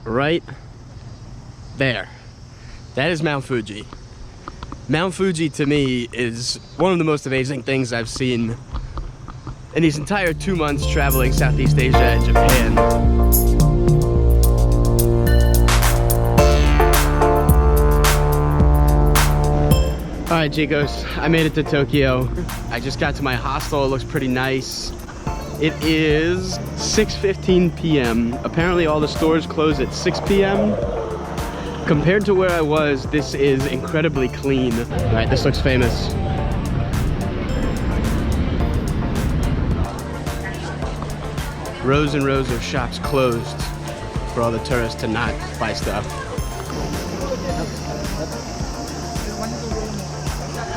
right there. That is Mount Fuji. Mount Fuji to me is one of the most amazing things I've seen in these entire 2 months traveling Southeast Asia and Japan. All right, Chicos, I made it to Tokyo. I just got to my hostel. It looks pretty nice. It is 6:15 p.m. Apparently all the stores close at 6 p.m. Compared to where I was, this is incredibly clean. All right, this looks famous. Rows and rows of shops closed for all the tourists to not buy stuff.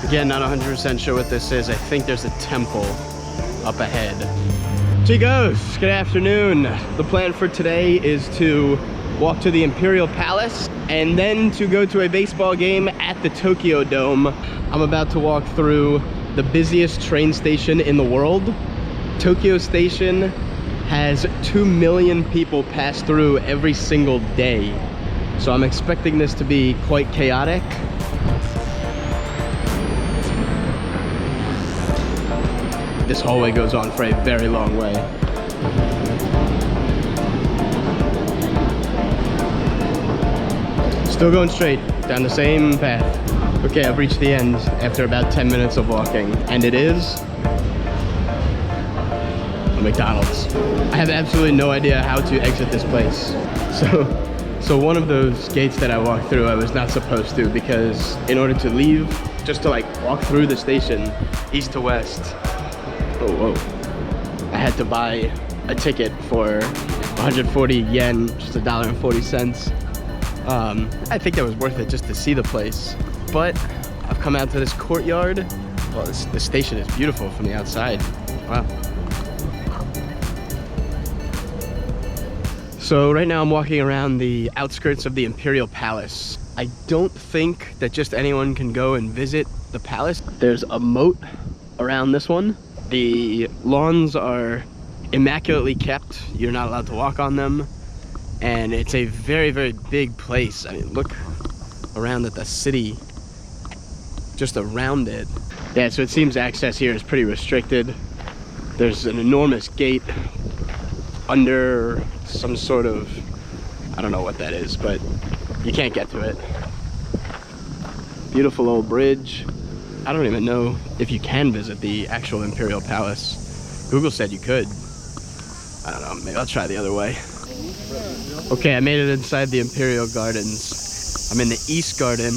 Again, not 100% sure what this is. I think there's a temple up ahead. Chicos, good afternoon. The plan for today is to walk to the Imperial Palace and then to go to a baseball game at the Tokyo Dome. I'm about to walk through the busiest train station in the world. Tokyo Station has 2 million people pass through every single day. So I'm expecting this to be quite chaotic. This hallway goes on for a very long way. Still going straight down the same path. Okay, I've reached the end after about 10 minutes of walking, and it is a McDonald's. I have absolutely no idea how to exit this place. So one of those gates that I walked through, I was not supposed to, because in order to leave, just to like walk through the station, east to west, whoa, I had to buy a ticket for 140 yen, just $1.40. I think that was worth it just to see the place. But I've come out to this courtyard. Well, this station is beautiful from the outside. Wow. So right now I'm walking around the outskirts of the Imperial Palace. I don't think that just anyone can go and visit the palace. There's a moat around this one. The lawns are immaculately kept. You're not allowed to walk on them. And it's a very, very big place. I mean, look around at the city, just around it. Yeah, so it seems access here is pretty restricted. There's an enormous gate under some sort of, I don't know what that is, but you can't get to it. Beautiful old bridge. I don't even know if you can visit the actual Imperial Palace. Google said you could. I don't know, maybe I'll try the other way. Okay, I made it inside the Imperial Gardens. I'm in the East Garden.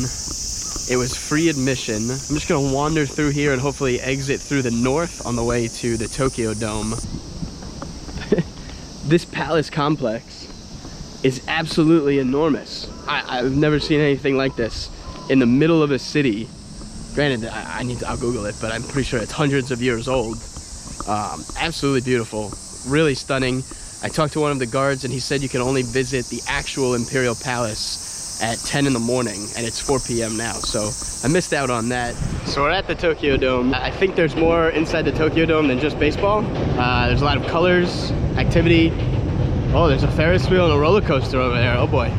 It was free admission. I'm just gonna wander through here and hopefully exit through the north on the way to the Tokyo Dome. This palace complex is absolutely enormous. I've never seen anything like this in the middle of a city. Granted, I'll Google it, but I'm pretty sure it's hundreds of years old. Absolutely beautiful, really stunning. I talked to one of the guards and he said you can only visit the actual Imperial Palace at 10 in the morning, and it's 4 p.m. now, so I missed out on that. So we're at the Tokyo Dome. I think there's more inside the Tokyo Dome than just baseball. There's a lot of colors, activity. Oh, there's a Ferris wheel and a roller coaster over there, oh boy.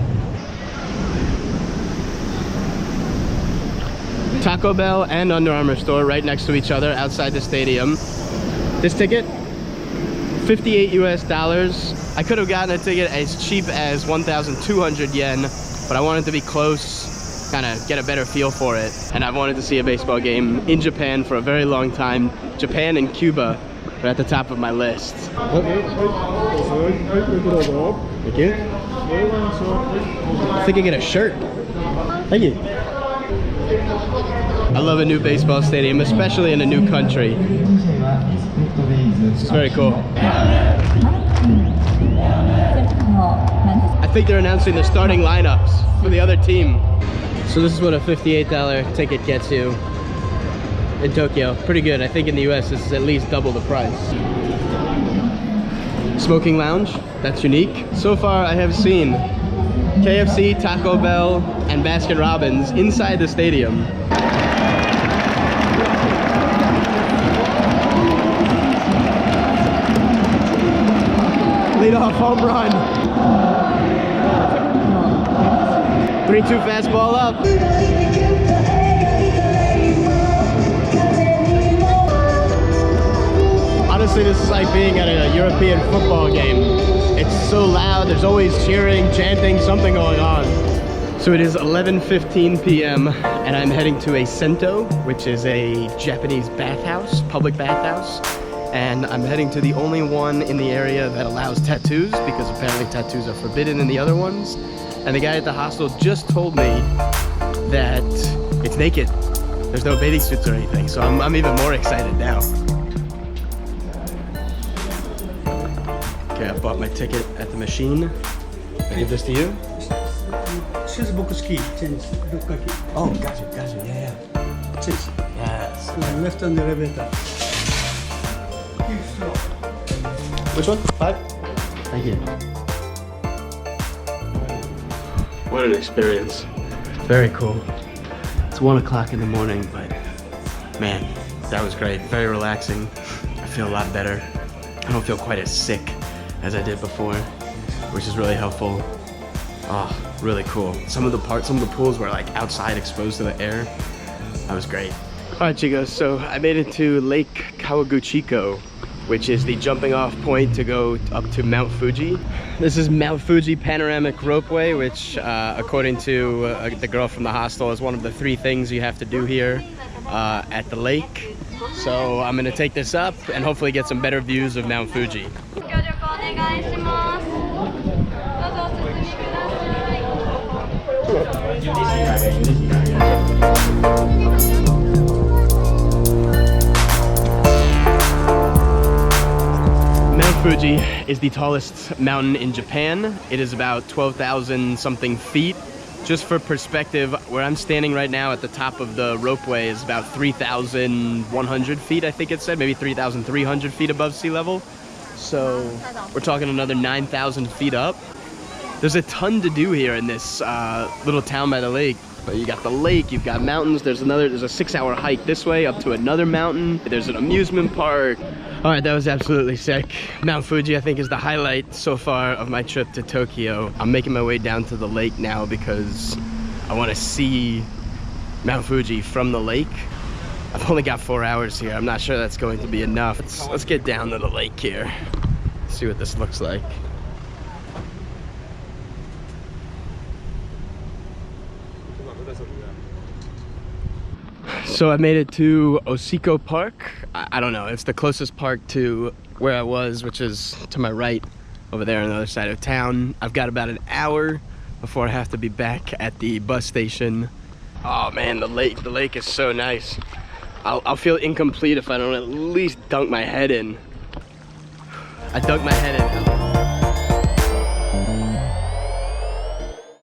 Taco Bell and Under Armour store right next to each other outside the stadium. This ticket, $58 US. I could have gotten a ticket as cheap as 1,200 yen, but I wanted to be close, kind of get a better feel for it. And I've wanted to see a baseball game in Japan for a very long time. Japan and Cuba are at the top of my list. Thank you. I think I get a shirt. Thank you. I love a new baseball stadium, especially in a new country. It's very cool. I think they're announcing the starting lineups for the other team. So this is what a $58 ticket gets you in Tokyo. Pretty good. I think in the US this is at least double the price. Smoking lounge, that's unique. So far I have seen KFC, Taco Bell, and Baskin Robbins inside the stadium. Leadoff home run. 3-2 fastball up. Honestly, this is like being at a European football game. It's so loud, there's always cheering, chanting, something going on. So it is 11:15 p.m. and I'm heading to a sento, which is a Japanese bathhouse, public bathhouse. And I'm heading to the only one in the area that allows tattoos, because apparently tattoos are forbidden in the other ones. And the guy at the hostel just told me that it's naked. There's no bathing suits or anything, so I'm even more excited now. Okay, I bought my ticket at the machine. I give this to you? Oh, gotcha, yeah. Change. Yes. Left on the elevator. Which one? 5? Thank you. What an experience. Very cool. It's 1 o'clock in the morning, but man, that was great. Very relaxing. I feel a lot better. I don't feel quite as sick as I did before, which is really helpful. Oh, really cool. Some of the pools were like outside, exposed to the air. That was great. All right, chicos, so I made it to Lake Kawaguchiko, which is the jumping off point to go up to Mount Fuji. This is Mount Fuji panoramic ropeway, which according to the girl from the hostel is one of the 3 things you have to do here at the lake. So I'm gonna take this up and hopefully get some better views of Mount Fuji. Mount Fuji is the tallest mountain in Japan. It is about 12,000 something feet. Just for perspective, where I'm standing right now at the top of the ropeway is about 3,100 feet, I think it said, maybe 3,300 feet above sea level. So we're talking another 9,000 feet up. There's a ton to do here in this little town by the lake. But you got the lake, you've got mountains, there's a 6-hour hike this way up to another mountain. There's an amusement park. All right, that was absolutely sick. Mount Fuji, I think, is the highlight so far of my trip to Tokyo. I'm making my way down to the lake now because I want to see Mount Fuji from the lake. I've only got 4 hours here. I'm not sure that's going to be enough. Let's get down to the lake here. See what this looks like. So I made it to Osiko Park. I don't know, it's the closest park to where I was, which is to my right over there on the other side of town. I've got about an hour before I have to be back at the bus station. Oh man, the lake is so nice. I'll feel incomplete if I don't at least dunk my head in. I dunked my head in.